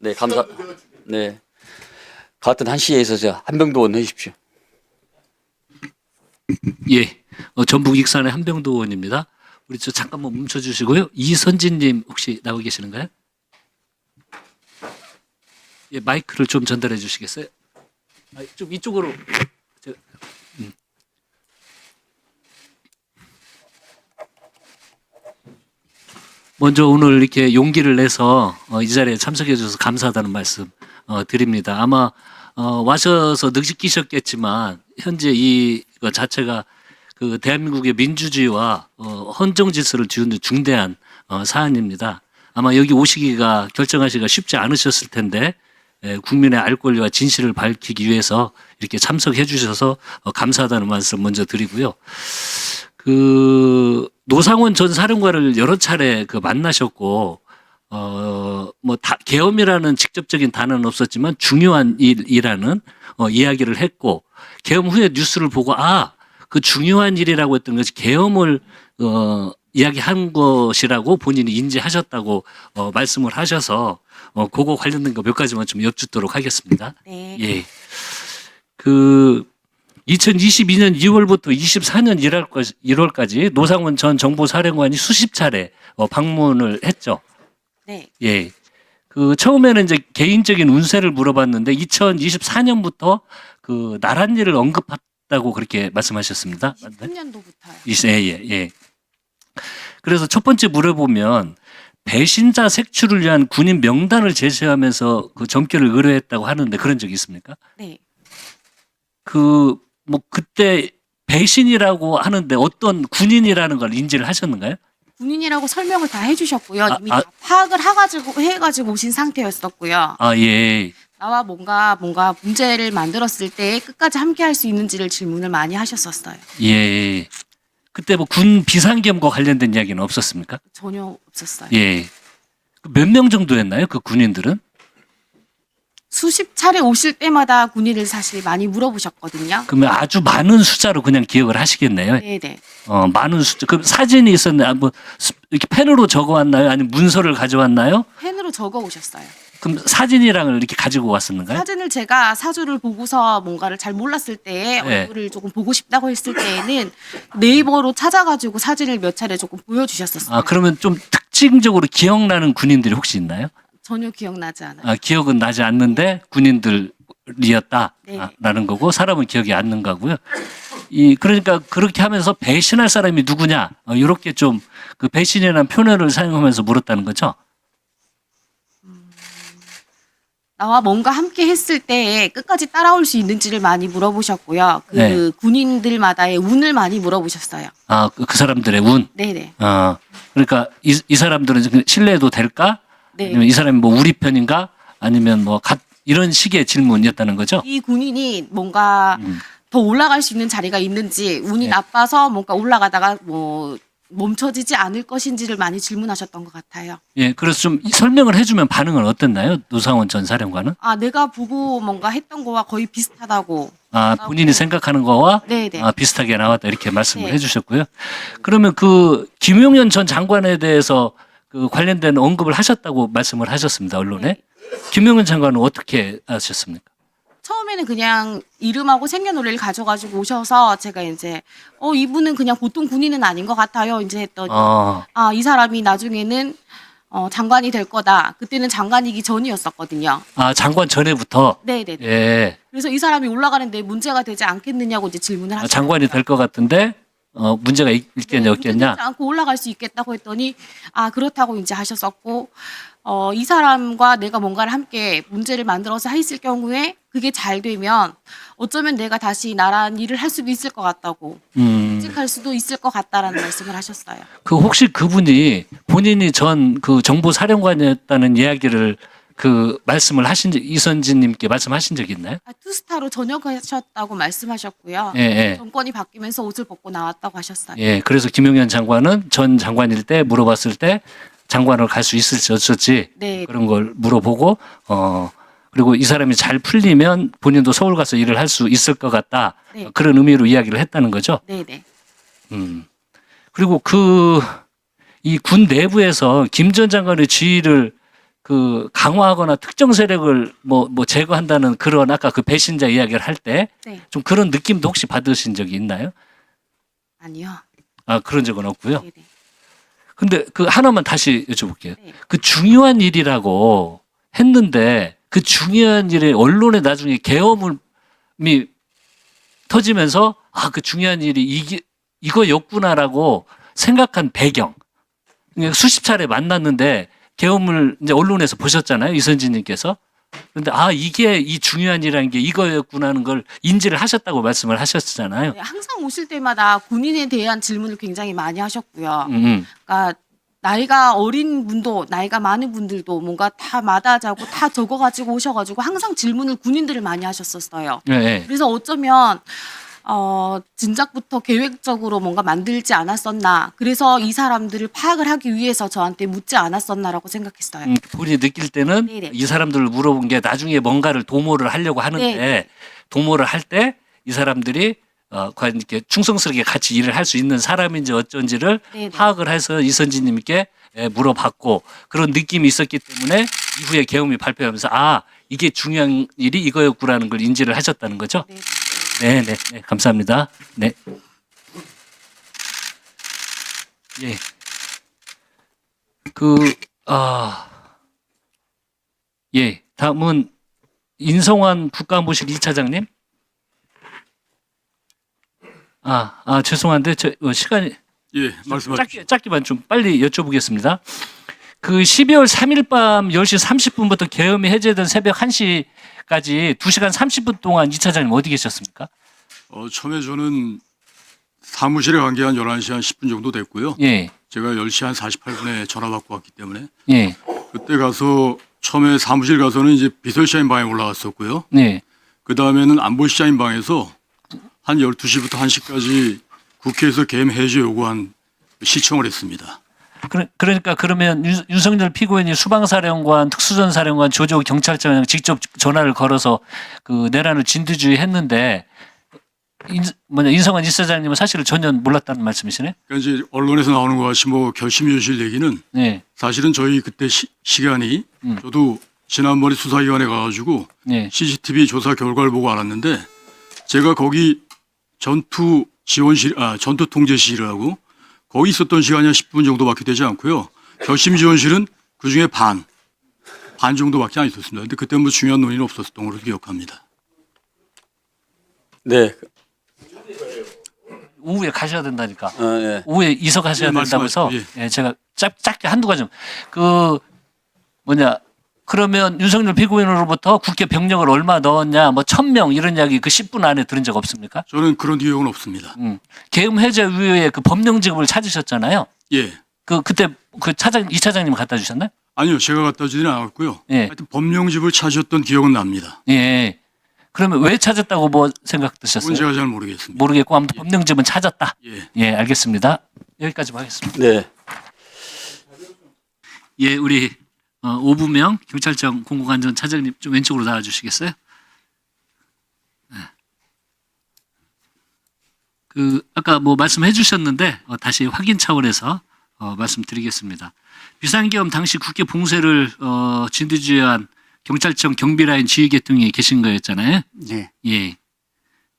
네, 네. 같은 한시에서 저 한병도원 해주십시오. 예, 전북 익산의 한병도 의원입니다. 우리 저 잠깐만 멈춰주시고요. 이선진님 혹시 나오고 계시는가요? 예, 마이크를 좀 전달해 주시겠어요? 좀 이쪽으로. 저, 먼저 오늘 이렇게 용기를 내서 이 자리에 참석해 주셔서 감사하다는 말씀 드립니다. 아마 와셔서 느끼셨겠지만 현재 이거 자체가 그 대한민국의 민주주의와 헌정 질서를 뒤흔든 중대한 사안입니다. 아마 여기 오시기가 결정하시기가 쉽지 않으셨을 텐데 국민의 알 권리와 진실을 밝히기 위해서 이렇게 참석해 주셔서 감사하다는 말씀 먼저 드리고요. 그 노상원 전 사령관을 여러 차례 만나셨고 계엄이라는 직접적인 단어는 없었지만 중요한 일이라는 이야기를 했고, 계엄 후에 뉴스를 보고 그 중요한 일이라고 했던 것이 계엄을 이야기한 것이라고 본인이 인지하셨다고 말씀을 하셔서 그거 관련된 거 몇 가지만 좀 여쭙도록 하겠습니다. 네. 예. 2022년 2월부터 24년 1월까지 노상원 전 정보사령관이 수십 차례 방문을 했죠. 네. 예. 처음에는 이제 개인적인 운세를 물어봤는데 2024년부터 나란 일을 언급했다고 그렇게 말씀하셨습니다. 23년도부터요. 예. 그래서 첫 번째 물어보면 배신자 색출을 위한 군인 명단을 제시하면서 점괘를 의뢰했다고 하는데 그런 적이 있습니까? 네. 그때 배신이라고 하는데 어떤 군인이라는 걸 인지를 하셨는가요? 군인이라고 설명을 다 해주셨고요. 이미 다 파악을 해가지고 오신 상태였었고요. 예. 나와 뭔가 문제를 만들었을 때 끝까지 함께 할 수 있는지를 질문을 많이 하셨었어요. 예. 그때 군 비상계엄과 관련된 이야기는 없었습니까? 전혀 없었어요. 예. 몇 명 정도였나요? 그 군인들은? 수십 차례 오실 때마다 군인을 사실 많이 물어보셨거든요. 그러면 아주 많은 숫자로 그냥 기억을 하시겠네요. 네네. 많은 숫자. 그럼 사진이 있었나요? 이렇게 펜으로 적어왔나요? 아니면 문서를 가져왔나요? 펜으로 적어 오셨어요. 그럼 사진이랑 이렇게 가지고 왔었는가요? 사진을 제가 사주를 보고서 뭔가를 잘 몰랐을 때 네. 얼굴을 조금 보고 싶다고 했을 때에는 네이버로 찾아가지고 사진을 몇 차례 조금 보여주셨었어요. 그러면 좀 특징적으로 기억나는 군인들이 혹시 있나요? 전혀 기억나지 않아요. 기억은 나지 않는데 군인들이었다라는 네. 거고 사람은 기억이 안 나는 거고요. 그러니까 그렇게 하면서 배신할 사람이 누구냐 이렇게 좀 그 배신이라는 표현을 사용하면서 물었다는 거죠. 나와 뭔가 함께 했을 때 끝까지 따라올 수 있는지를 많이 물어보셨고요. 네. 군인들마다의 운을 많이 물어보셨어요. 그 사람들의 운. 네네. 그러니까 이 사람들은 신뢰해도 될까? 네. 아니면 이 사람이 우리 편인가? 아니면 이런 식의 질문이었다는 거죠. 이 군인이 뭔가 더 올라갈 수 있는 자리가 있는지 운이 나빠서 뭔가 올라가다가 멈춰지지 않을 것인지를 많이 질문하셨던 것 같아요. 예, 그래서 좀 설명을 해주면 반응은 어땠나요? 노상원 전 사령관은? 내가 보고 뭔가 했던 거와 거의 비슷하다고. 본인이 생각하는 거와 네네. 비슷하게 나왔다 이렇게 말씀을 네. 해주셨고요. 그러면 김용현 전 장관에 대해서 관련된 언급을 하셨다고 말씀을 하셨습니다. 언론에. 네. 김용현 장관은 어떻게 하셨습니까? 처음에는 그냥 이름하고 생년월일을 가져가지고 오셔서 제가 이제 이분은 그냥 보통 군인은 아닌 것 같아요. 이제 했더니 이 사람이 나중에는 장관이 될 거다. 그때는 장관이기 전이었었거든요. 장관 전에부터. 네네. 예. 그래서 이 사람이 올라가는데 문제가 되지 않겠느냐고 이제 질문을 하셨어요. 장관이 될 것 같은데 문제가 있겠냐 없겠냐. 문제되지 않고 올라갈 수 있겠다고 했더니 그렇다고 이제 하셨었고 이 사람과 내가 뭔가를 함께 문제를 만들어서 했을 경우에 그게 잘 되면 어쩌면 내가 다시 나란 일을 할 수도 있을 것 같다고 직할 수도 있을 것 같다라는 말씀을 하셨어요. 혹시 그분이 본인이 전 정보 사령관이었다는 이야기를 말씀을 이선진님께 말씀하신 적 있나요? 투스타로 전역하셨다고 말씀하셨고요. 예. 정권이 바뀌면서 옷을 벗고 나왔다고 하셨어요. 예. 그래서 김용현 장관은 전 장관일 때 물어봤을 때 장관을 갈 수 있을지 어쩔지 네. 그런 걸 물어보고 그리고 이 사람이 잘 풀리면 본인도 서울 가서 일을 할 수 있을 것 같다. 네. 그런 의미로 이야기를 했다는 거죠. 네네. 그리고 이 군 내부에서 김 전 장관의 지위를 그 강화하거나 특정 세력을 뭐 제거한다는 그런 아까 그 배신자 이야기를 할 때 좀 네. 그런 느낌도 혹시 받으신 적이 있나요? 아니요. 아, 그런 적은 없고요. 네네. 근데 그 하나만 다시 여쭤볼게요. 네. 그 중요한 일이라고 했는데 그 중요한 일에 언론에 나중에 계엄이 터지면서 아, 그 중요한 일이 이거였구나라고 생각한 배경. 그러니까 수십 차례 만났는데 계엄을 이제 언론에서 보셨잖아요. 이선진님께서. 그런데 아, 이게 이 중요한 일이라는 게 이거였구나 하는 걸 인지를 하셨다고 말씀을 하셨잖아요. 네, 항상 오실 때마다 군인에 대한 질문을 굉장히 많이 하셨고요. 음. 그러니까 나이가 어린 분도 나이가 많은 분들도 뭔가 다 마다하자고 다 적어가지고 오셔가지고 항상 질문을 군인들을 많이 하셨었어요. 네, 네. 그래서 어쩌면 진작부터 계획적으로 뭔가 만들지 않았었나. 그래서 이 사람들을 파악을 하기 위해서 저한테 묻지 않았었나라고 생각했어요. 본인이 느낄 때는 네네. 이 사람들을 물어본 게 나중에 뭔가를 도모를 하려고 하는데 네. 도모를 할 때 이 사람들이 과연 이렇게 충성스럽게 같이 일을 할 수 있는 사람인지 어쩐지를 네네. 파악을 해서 이선진님께 물어봤고 그런 느낌이 있었기 때문에 이후에 계엄이 발표하면서 아, 이게 중요한 일이 이거였구라는 걸 인지를 하셨다는 거죠. 네. 네, 네, 네, 감사합니다. 네. 예. 예. 다음은 인성환 국가안보실 2차장님. 죄송한데, 시간이 예, 말씀하십시오. 짧게만 좀 빨리 여쭤보겠습니다. 그 12월 3일 밤 10시 30분부터 계엄이 해제된 새벽 1시까지 2시간 30분 동안 2차장님 어디 계셨습니까? 처음에 저는 사무실에 간 게 한 11시 한 10분 정도 됐고요. 예. 제가 10시 한 48분에 전화 받고 왔기 때문에 예. 그때 가서 처음에 사무실 가서는 이제 비서실장님 방에 올라갔었고요. 네. 그 다음에는 안보실장님 방에서 한 12시부터 1시까지 국회에서 계엄 해제 요구한 시청을 했습니다. 그러니까 그러면 윤석열 피고인이 수방사령관, 특수전사령관, 조조 경찰청장 직접 전화를 걸어서 그 내란을 진두지휘 했는데 인성환 이사장님은 사실을 전혀 몰랐다는 말씀이시네? 그러니까 이제 언론에서 나오는 것 같이 뭐 결심유실 얘기는 네. 사실은 저희 그때 시간이 저도 지난번에 수사기관에 가가지고 네. CCTV 조사 결과를 보고 알았는데 제가 거기 전투 통제실이라고 거기 있었던 시간이 한 10분 정도밖에 되지 않고요. 결심 지원실은 그중에 반 정도밖에 안 있었습니다. 근데 그때 뭐 중요한 논의는 없었던 걸로 기억합니다. 네. 오후에 가셔야 된다니까. 예. 오후에 이석하셔야 예, 된다고 해서 말씀하십시오. 예, 제가 짧게 한두 가지 그러면 윤석열 피고인으로부터 국회 병력을 얼마 넣었냐 뭐 1,000명 이런 이야기 그 10분 안에 들은 적 없습니까? 저는 그런 기억은 없습니다. 계엄 해제 이후에 그 법령지급을 찾으셨잖아요. 예. 그때 그 이 차장님 갖다 주셨나요? 아니요. 제가 갖다 주지는 않았고요. 예. 하여튼 법령집을 찾으셨던 기억은 납니다. 예. 그러면 왜 찾았다고 뭐 생각 그건 드셨어요? 제가 잘 모르겠습니다. 모르겠고 아무튼 법령집은 찾았다. 예. 예, 알겠습니다. 여기까지만 하겠습니다. 네. 예, 우리 오부명 경찰청 공공안전 차장님 좀 왼쪽으로 나와주시겠어요? 네. 그 아까 뭐 말씀해 주셨는데 다시 확인 차원에서 말씀드리겠습니다. 비상계엄 당시 국회 봉쇄를 진두지휘한 경찰청 경비라인 지휘계통이 계신 거였잖아요. 네. 예.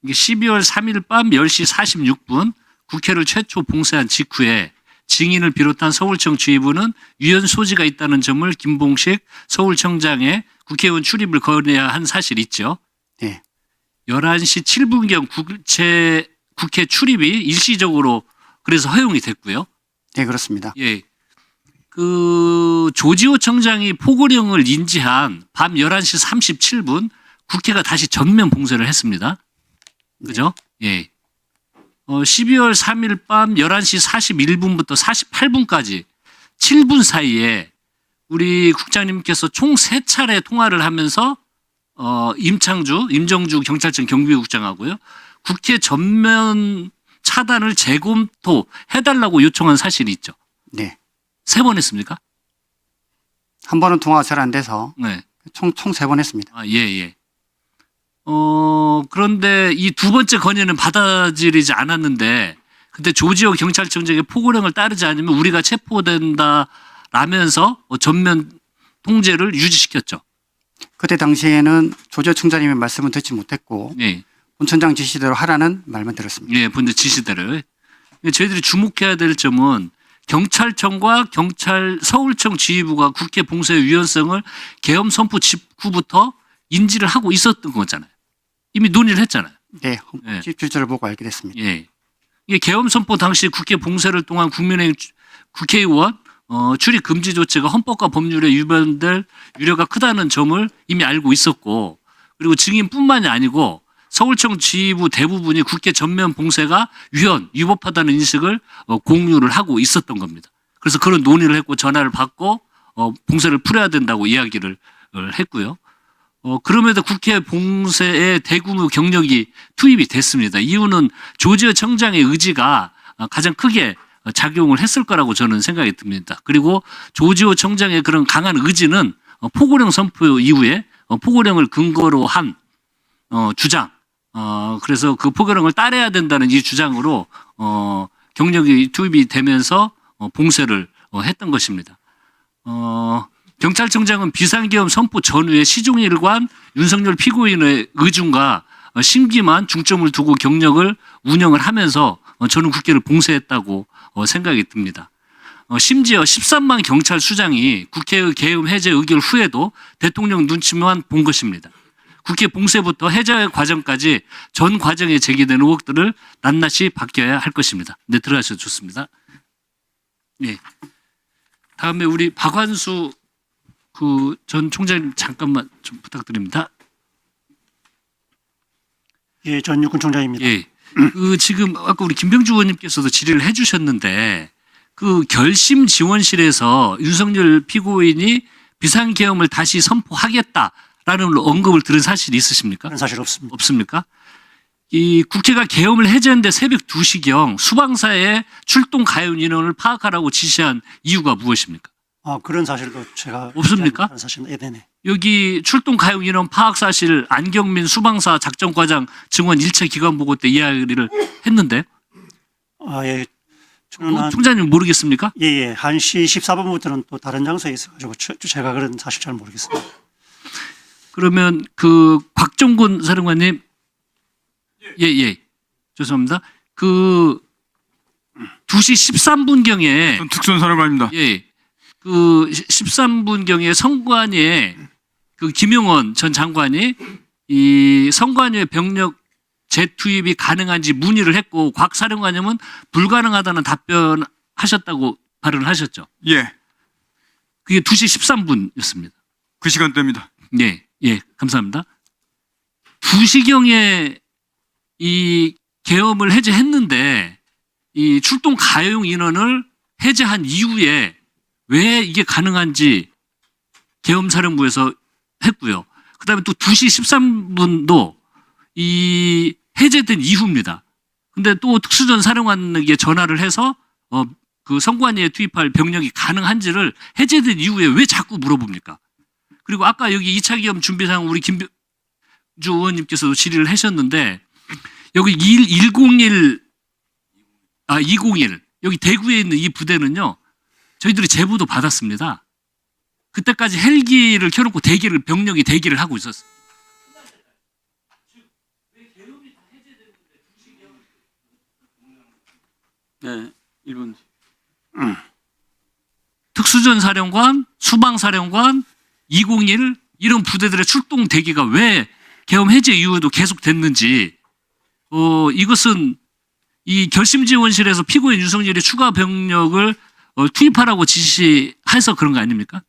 이게 12월 3일 밤 10시 46분 국회를 최초 봉쇄한 직후에 증인을 비롯한 서울청 지휘부는 위헌 소지가 있다는 점을 김봉식 서울청장의 국회의원 출입을 거래야 한 사실이 있죠. 네. 11시 7분경 국회 출입이 일시적으로 그래서 허용이 됐고요. 네, 그렇습니다. 예. 그 조지호 청장이 포고령을 인지한 밤 11시 37분 국회가 다시 전면 봉쇄를 했습니다. 그죠? 예. 12월 3일 밤 11시 41분부터 48분까지 7분 사이에 우리 국장님께서 총 3차례 통화를 하면서 임정주 경찰청 경비국장하고요. 국회 전면 차단을 재검토해달라고 요청한 사실이 있죠. 네. 3번 했습니까? 한 번은 통화가 잘 안 돼서 네. 총 3번 했습니다. 아, 예, 예. 그런데 이 두 번째 건의는 받아들이지 않았는데 그때 조지호 경찰청장의 포고령을 따르지 않으면 우리가 체포된다라면서 전면 통제를 유지시켰죠. 그때 당시에는 조지호 청장님의 말씀은 듣지 못했고 예. 본청장 지시대로 하라는 말만 들었습니다. 예, 본대 지시대로. 저희들이 주목해야 될 점은 경찰청과 서울청 지휘부가 국회 봉쇄의 위헌성을 계엄 선포 직후부터 인지를 하고 있었던 거잖아요. 이미 논의를 했잖아요. 네, 헌법 17조를 보고 알게 됐습니다. 예. 이게 계엄 선포 당시 국회 봉쇄를 통한 국민의힘 국회의원 출입 금지 조치가 헌법과 법률에 위반될 우려가 크다는 점을 이미 알고 있었고, 그리고 증인뿐만이 아니고 서울청 지휘부 대부분이 국회 전면 봉쇄가 위법하다는 인식을 공유를 하고 있었던 겁니다. 그래서 그런 논의를 했고 전화를 받고 봉쇄를 풀어야 된다고 이야기를 했고요. 그럼에도 국회 봉쇄에 대규모 경력이 투입이 됐습니다. 이유는 조지호 청장의 의지가 가장 크게 작용을 했을 거라고 저는 생각이 듭니다. 그리고 조지호 청장의 그런 강한 의지는 포고령 선포 이후에 포고령을 근거로 한 주장, 그래서 그 포고령을 따라야 된다는 이 주장으로 경력이 투입이 되면서 봉쇄를 했던 것입니다. 경찰청장은 비상계엄 선포 전후에 시종일관 윤석열 피고인의 의중과 심기만 중점을 두고 경력을 운영을 하면서 저는 국회를 봉쇄했다고 생각이 듭니다. 심지어 13만 경찰 수장이 국회의 계엄 해제 의결 후에도 대통령 눈치만 본 것입니다. 국회 봉쇄부터 해제 과정까지 전 과정에 제기된 의혹들을 낱낱이 밝혀야 할 것입니다. 네, 들어가셔도 좋습니다. 네. 다음에 우리 박완수 전 총장님 잠깐만 좀 부탁드립니다. 예, 전육군 총장입니다. 예. 지금 아까 우리 김병주 의원님께서도 질의를 해주셨는데 그 결심 지원실에서 윤석열 피고인이 비상계엄을 다시 선포하겠다라는 언급을 들은 사실이 있으십니까? 그런 사실 없습니다. 없습니까? 이 국회가 계엄을 해제했는데 새벽 2시경 수방사의 출동 가용 인원을 파악하라고 지시한 이유가 무엇입니까? 그런 사실도 제가 없습니까? 그런 사실, 네네. 여기 출동 가용 인원 파악 사실 안경민 수방사 작전과장 증언 1차 기관 보고 때 이야기를 했는데 예. 저는 총장님 모르겠습니까? 예, 1시 14분부터는 또 다른 장소에 있어가지고 제가 그런 사실 잘 모르겠습니다. 그러면 곽종군 사령관님, 예, 죄송합니다. 2시 13분경에 특전사령관입니다. 예, 13분경에 성관위에 김용원 전 장관이 이 성관위의 병력 재투입이 가능한지 문의를 했고 곽 사령관님은 불가능하다는 답변하셨다고 발언을 하셨죠. 예, 그게 2시 13분이었습니다. 그 시간대입니다. 예, 감사합니다. 2시경에 이 계엄을 해제했는데 이 출동 가용 인원을 해제한 이후에 왜 이게 가능한지 계엄사령부에서 했고요. 그다음에 또 2시 13분도 이 해제된 이후입니다. 근데 또 특수전 사령관에게 전화를 해서 그 성관위에 투입할 병력이 가능한지를 해제된 이후에 왜 자꾸 물어봅니까? 그리고 아까 여기 2차 계엄 준비상 우리 김병주 의원님께서도 질의를 하셨는데 여기 201 여기 대구에 있는 이 부대는요. 저희들이 제보도 받았습니다. 그때까지 헬기를 켜놓고 병력이 대기를 하고 있었어요. 네, 1분. 특수전 사령관, 수방 사령관, 201 이런 부대들의 출동 대기가 왜 계엄 해제 이후에도 계속됐는지 이것은 이 결심지원실에서 피고인 윤석열이 추가 병력을 투입하라고 지시해서 그런 거 아닙니까?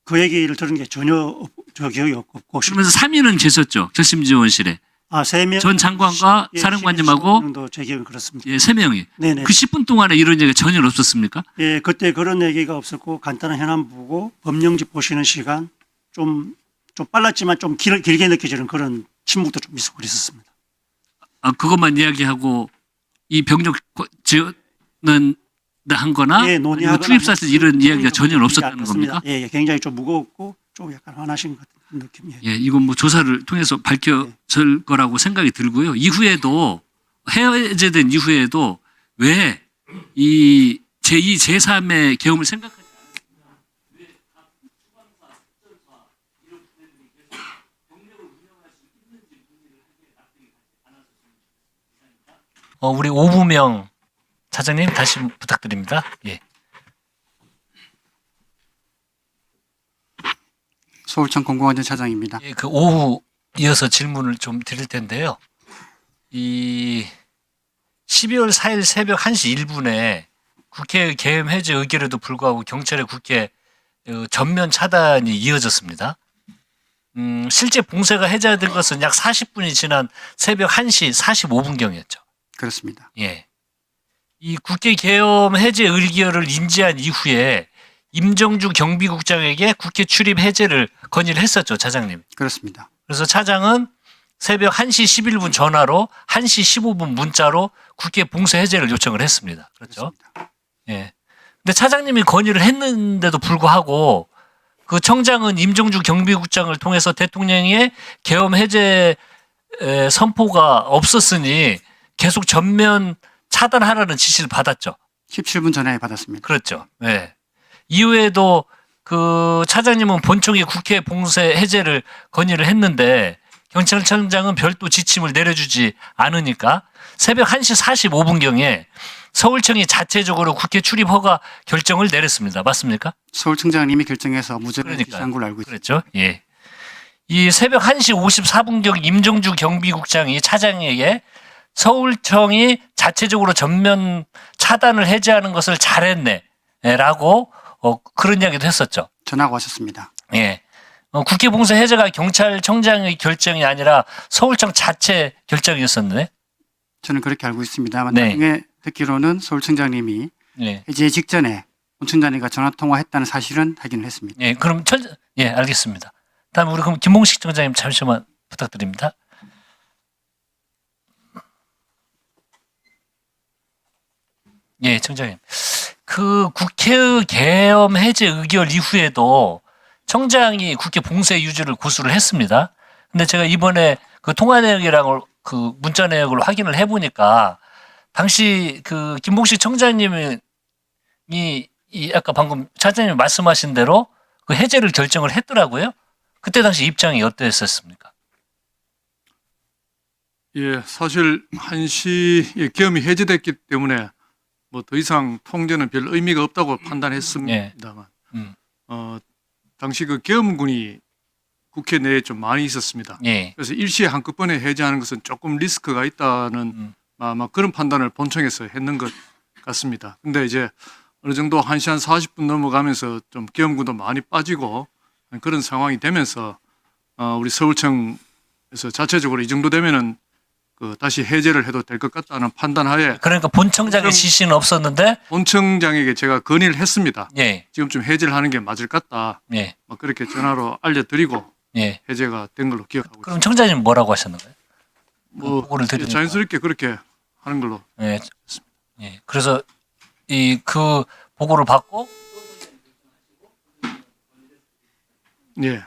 그 얘기를 들은 게 전혀 저 기억이 없고. 그러면서 3인은 계셨죠. 결심지원실에. 3명. 전 장관과 사령관님하고 제 기억은 그렇습니다. 3명이. 네네. 그 10분 동안에 이런 얘기가 전혀 없었습니까? 예, 그때 그런 얘기가 없었고 간단한 현안 보고 법령집 보시는 시간 좀 빨랐지만 좀 길게 느껴지는 그런 침묵도 좀 있었고 그랬었습니다. 그것만 이야기하고 이 병력 지원은 한 거나 예, 논의하거나 투입 사실 이런 이야기가 전혀 좀 없었다는 않았습니다. 겁니까? 예, 굉장히 좀 무거웠고 좀 약간 화나신 것 같은 느낌이에요. 예, 이건 뭐 조사를 통해서 밝혀질 거라고 생각이 들고요. 이후에도 해제된 이후에도 왜 이 제2, 제3의 계엄을 생각하지 않았습니까? 우리 오부명 차장님 다시 부탁드립니다. 예. 서울청 공공안전 차장입니다. 예, 그 오후 이어서 질문을 좀 드릴 텐데요. 이 12월 4일 새벽 1시 1분에 국회 계엄 해제 의결에도 불구하고 경찰의 국회 전면 차단이 이어졌습니다. 실제 봉쇄가 해제된 것은 약 40분이 지난 새벽 1시 45분경이었죠. 그렇습니다. 예. 이 국회 계엄 해제 의결을 인지한 이후에 임정주 경비국장에게 국회 출입 해제를 건의를 했었죠, 차장님. 그렇습니다. 그래서 차장은 새벽 1시 11분 전화로 1시 15분 문자로 국회 봉쇄 해제를 요청을 했습니다. 그렇죠? 그렇습니다. 예. 근데 차장님이 건의를 했는데도 불구하고 그 청장은 임종주 경비국장을 통해서 대통령의 계엄 해제 선포가 없었으니 계속 전면 차단하라는 지시를 받았죠. 17분 전에 받았습니다. 그렇죠. 예. 이후에도 그 차장님은 본청에 국회 봉쇄 해제를 건의를 했는데 경찰청장은 별도 지침을 내려주지 않으니까 새벽 1시 45분경에 서울청이 자체적으로 국회 출입 허가 결정을 내렸습니다. 맞습니까? 서울청장님이 결정해서 무죄를 그러니까요. 기시한 걸로 알고 있습니다. 그렇죠. 예. 이 새벽 1시 54분경 임정주 경비국장이 차장에게 서울청이 자체적으로 전면 차단을 해제하는 것을 잘했네 라고 그런 이야기도 했었죠. 전화가 왔었습니다. 예. 국회 봉쇄 해제가 경찰청장의 결정이 아니라 서울청 자체 결정이었었는데. 저는 그렇게 알고 있습니다만 네. 나중에 듣기로는 서울청장님이 예. 해제 직전에 본청장님과 전화 통화했다는 사실은 확인을 했습니다. 예. 그럼 예, 알겠습니다. 다음 우리 그럼 김봉식 청장님 잠시만 부탁드립니다. 예, 청장님. 그 국회의 계엄 해제 의결 이후에도 청장이 국회 봉쇄 유지를 고수를 했습니다. 근데 제가 이번에 그 통화 내역이랑 그 문자 내역을 확인을 해보니까 당시 그 김봉식 청장님이 이 아까 방금 차장님이 말씀하신 대로 그 해제를 결정을 했더라고요. 그때 당시 입장이 어땠었습니까? 예, 사실 1시에 계엄이 해제됐기 때문에 뭐 더 이상 통제는 별 의미가 없다고 판단했습니다만, 당시 그 계엄군이 국회 내에 좀 많이 있었습니다. 예. 그래서 일시에 한꺼번에 해제하는 것은 조금 리스크가 있다는 아마 그런 판단을 본청에서 했는 것 같습니다. 근데 이제 어느 정도 1시 한 40분 넘어가면서 좀 계엄군도 많이 빠지고 그런 상황이 되면서 우리 서울청에서 자체적으로 이 정도 되면은 그 다시 해제를 해도 될 것 같다는 판단하에 그러니까 본청장의 지시는 없었는데. 본청장에게 제가 건의를 했습니다. 예. 지금쯤 해제를 하는 게 맞을 것 같다. 예. 뭐 그렇게 전화로 알려드리고 예. 해제가 된 걸로 기억하고 그럼 있습니다. 청장님 뭐라고 하셨는 거예요? 뭐 보고를 드리니까. 자연스럽게 그렇게 하는 걸로. 예. 예. 그래서 이 그 보고를 받고 예.